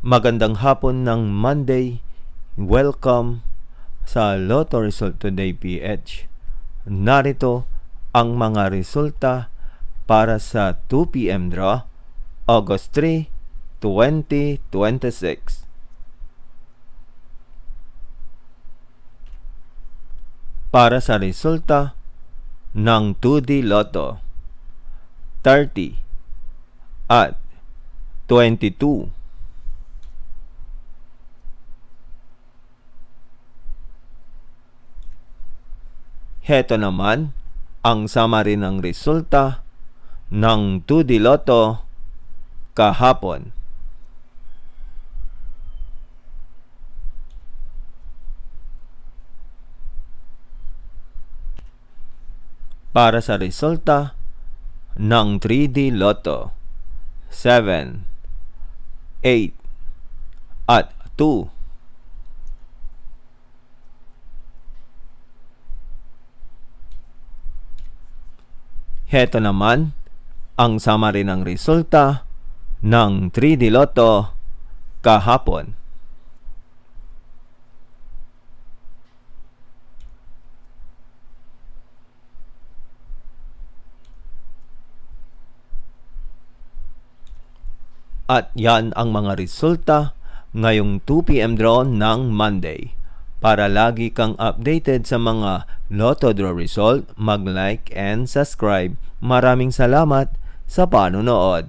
Magandang hapon ng Monday. Welcome sa Lotto Result Today PH. Narito ang mga resulta para sa 2 p.m. draw, August 3, 2026. Para sa resulta ng 2D Lotto, 30 at 22. Heto naman ang summary ng resulta ng 2D Lotto kahapon. Para sa resulta ng 3D Lotto, 7, 8, at 2. Heto naman ang summary ng resulta ng 3D Lotto kahapon. At yan ang mga resulta ngayong 2 p.m. draw ng Monday. Para lagi kang updated sa mga Lotto Draw result, mag-like and subscribe. Maraming salamat sa panonood.